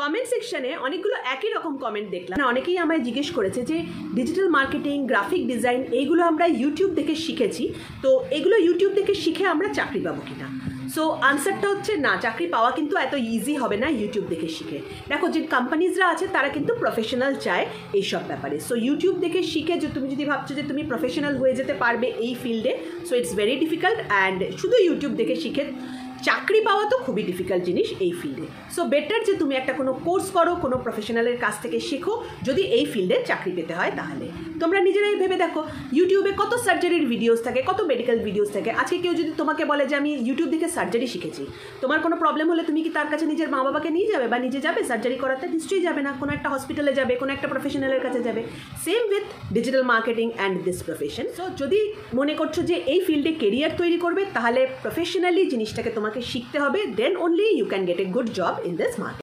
Comment সেকশনে অনেকগুলো একই রকম কমেন্ট দেখলাম। অনেকেই আমায় জিজ্ঞেস করেছে যে ডিজিটাল মার্কেটিং, গ্রাফিক ডিজাইন এইগুলো আমরা ইউটিউব দেখে শিখেছি, তো এগুলো ইউটিউব দেখে শিখে আমরা চাকরি পাবো কিনা। সো আনসারটা হচ্ছে না, চাকরি পাওয়া কিন্তু এত ইজি হবে না ইউটিউব দেখে শিখে। দেখো, যে কোম্পানিজরা আছে তারা কিন্তু প্রফেশনাল চায় এইসব ব্যাপারে। সো ইউটিউব দেখে শিখে যে তুমি যদি ভাবছো যে তুমি প্রফেশনাল হয়ে যেতে পারবে এই ফিল্ডে, so it's very difficult. And শুধু ইউটিউব দেখে শিখে চাকরি পাওয়া তো খুবই ডিফিকাল্ট জিনিস এই ফিল্ডে। সো বেটার যে তুমি একটা কোনো কোর্স করো, কোনো প্রফেশনালের কাছ থেকে শেখো, যদি এই ফিল্ডে চাকরি পেতে হয় তাহলে। তোমরা নিজেরাই ভেবে দেখো, ইউটিউবে কত সার্জারির ভিডিওস থাকে, কত মেডিকেল ভিডিওস থাকে। আজকে কেউ যদি তোমাকে বলে যে আমি ইউটিউব দেখে সার্জারি শিখেছি, তোমার কোনো প্রবলেম হলে তুমি কি তার কাছে নিজের মা বাবাকে নিয়ে যাবে বা নিজে যাবে সার্জারি করাতে? নিশ্চয়ই যাবে না। কোনো একটা হসপিটালে যাবে, কোনো একটা প্রফেশনালের কাছে যাবে। Same with digital marketing and this profession. So যদি মনে করছো যে এই ফিল্ডে কেরিয়ার তৈরি করবে, তাহলে প্রফেশনালি জিনিসটাকে তোমাকে শিখতে হবে, then only you can get a good job in this market.